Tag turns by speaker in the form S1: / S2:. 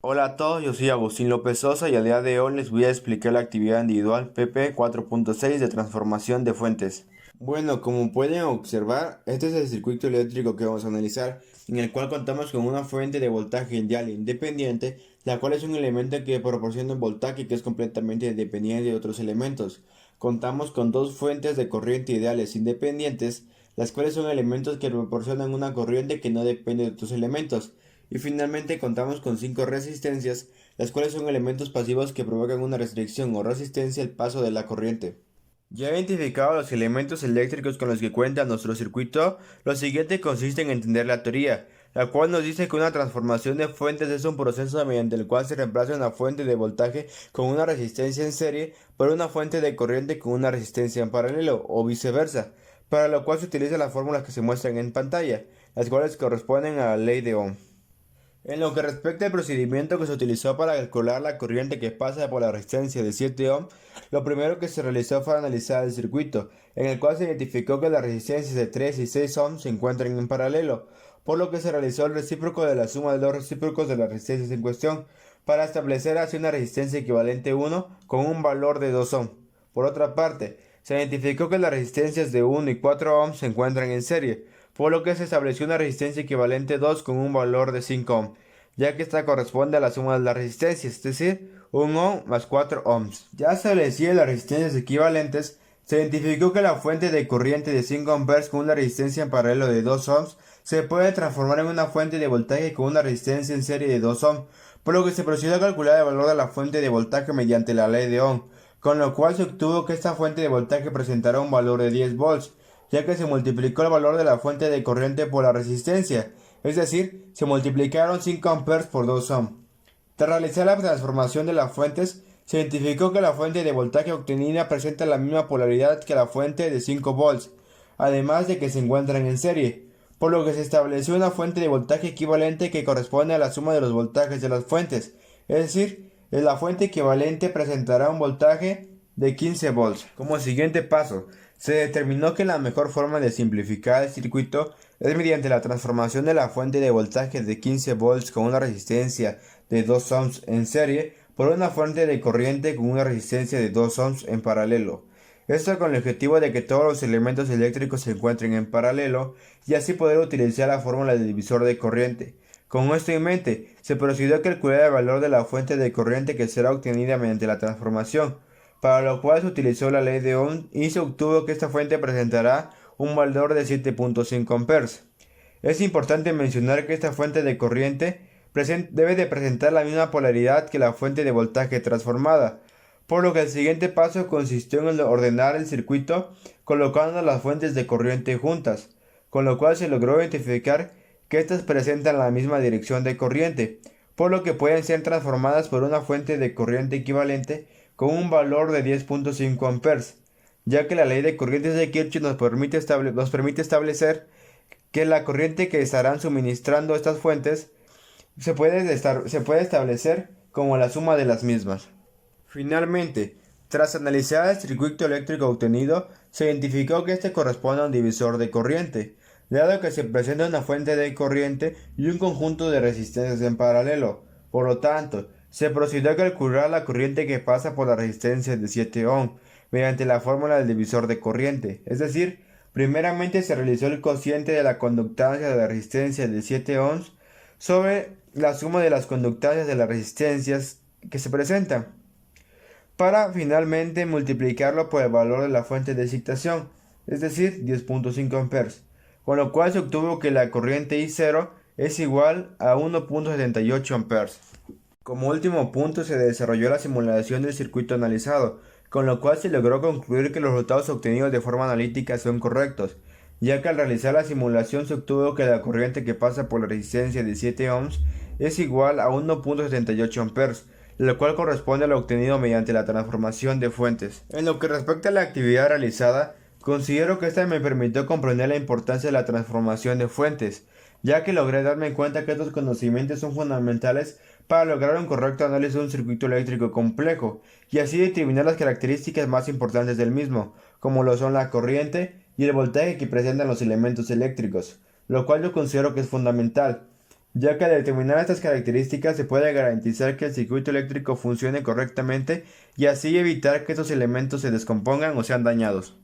S1: Hola a todos, yo soy Agustín López Sosa y al día de hoy les voy a explicar la actividad individual PP 4.6 de transformación de fuentes. Bueno, como pueden observar, este es el circuito eléctrico que vamos a analizar, en el cual contamos con una fuente de voltaje ideal e independiente, la cual es un elemento que proporciona un voltaje que es completamente independiente de otros elementos. Contamos con dos fuentes de corriente ideales independientes, las cuales son elementos que proporcionan una corriente que no depende de otros elementos. Y finalmente contamos con cinco resistencias, las cuales son elementos pasivos que provocan una restricción o resistencia al paso de la corriente. Ya identificados los elementos eléctricos con los que cuenta nuestro circuito, lo siguiente consiste en entender la teoría, la cual nos dice que una transformación de fuentes es un proceso mediante el cual se reemplaza una fuente de voltaje con una resistencia en serie por una fuente de corriente con una resistencia en paralelo o viceversa, para lo cual se utilizan las fórmulas que se muestran en pantalla, las cuales corresponden a la ley de Ohm. En lo que respecta al procedimiento que se utilizó para calcular la corriente que pasa por la resistencia de 7 ohm, lo primero que se realizó fue analizar el circuito, en el cual se identificó que las resistencias de 3 y 6 ohm se encuentran en paralelo, por lo que se realizó el recíproco de la suma de los recíprocos de las resistencias en cuestión, para establecer así una resistencia equivalente 1 con un valor de 2 ohm. Por otra parte, se identificó que las resistencias de 1 y 4 ohm se encuentran en serie, por lo que se estableció una resistencia equivalente 2 con un valor de 5 ohm, ya que esta corresponde a la suma de las resistencias, es decir, 1 ohm más 4 ohms. Ya establecidas las resistencias equivalentes, se identificó que la fuente de corriente de 5 amperes con una resistencia en paralelo de 2 ohms se puede transformar en una fuente de voltaje con una resistencia en serie de 2 ohms, por lo que se procedió a calcular el valor de la fuente de voltaje mediante la ley de Ohm, con lo cual se obtuvo que esta fuente de voltaje presentará un valor de 10 volts, ya que se multiplicó el valor de la fuente de corriente por la resistencia, es decir, se multiplicaron 5 amperes por 2 ohm. Tras realizar la transformación de las fuentes, se identificó que la fuente de voltaje obtenida presenta la misma polaridad que la fuente de 5 volts, además de que se encuentran en serie, por lo que se estableció una fuente de voltaje equivalente que corresponde a la suma de los voltajes de las fuentes, es decir, la fuente equivalente presentará un voltaje de 15 volts. Como siguiente paso, se determinó que la mejor forma de simplificar el circuito es mediante la transformación de la fuente de voltaje de 15 volts con una resistencia de 2 ohms en serie por una fuente de corriente con una resistencia de 2 ohms en paralelo. Esto con el objetivo de que todos los elementos eléctricos se encuentren en paralelo y así poder utilizar la fórmula del divisor de corriente. Con esto en mente, se procedió a calcular el valor de la fuente de corriente que será obtenida mediante la transformación, para lo cual se utilizó la ley de Ohm y se obtuvo que esta fuente presentará un valor de 7.5 amperes. Es importante mencionar que esta fuente de corriente debe de presentar la misma polaridad que la fuente de voltaje transformada, por lo que el siguiente paso consistió en ordenar el circuito colocando las fuentes de corriente juntas, con lo cual se logró identificar que éstas presentan la misma dirección de corriente, por lo que pueden ser transformadas por una fuente de corriente equivalente con un valor de 10.5 amperes, ya que la ley de corrientes de Kirchhoff nos permite establecer que la corriente que estarán suministrando estas fuentes se puede establecer como la suma de las mismas. Finalmente, tras analizar el circuito eléctrico obtenido, se identificó que este corresponde a un divisor de corriente, dado que se presenta una fuente de corriente y un conjunto de resistencias en paralelo. Por lo tanto, se procedió a calcular la corriente que pasa por la resistencia de 7 ohm mediante la fórmula del divisor de corriente, es decir, primeramente se realizó el cociente de la conductancia de la resistencia de 7 ohms sobre la suma de las conductancias de las resistencias que se presentan, para finalmente multiplicarlo por el valor de la fuente de excitación, es decir, 10.5 amperes, con lo cual se obtuvo que la corriente I0 es igual a 1.78 amperes. Como último punto se desarrolló la simulación del circuito analizado, con lo cual se logró concluir que los resultados obtenidos de forma analítica son correctos, ya que al realizar la simulación se obtuvo que la corriente que pasa por la resistencia de 7 ohms es igual a 1.78 amperes, lo cual corresponde a lo obtenido mediante la transformación de fuentes. En lo que respecta a la actividad realizada, considero que esta me permitió comprender la importancia de la transformación de fuentes, ya que logré darme cuenta que estos conocimientos son fundamentales para lograr un correcto análisis de un circuito eléctrico complejo y así determinar las características más importantes del mismo, como lo son la corriente y el voltaje que presentan los elementos eléctricos, lo cual yo considero que es fundamental, ya que al determinar estas características se puede garantizar que el circuito eléctrico funcione correctamente y así evitar que estos elementos se descompongan o sean dañados.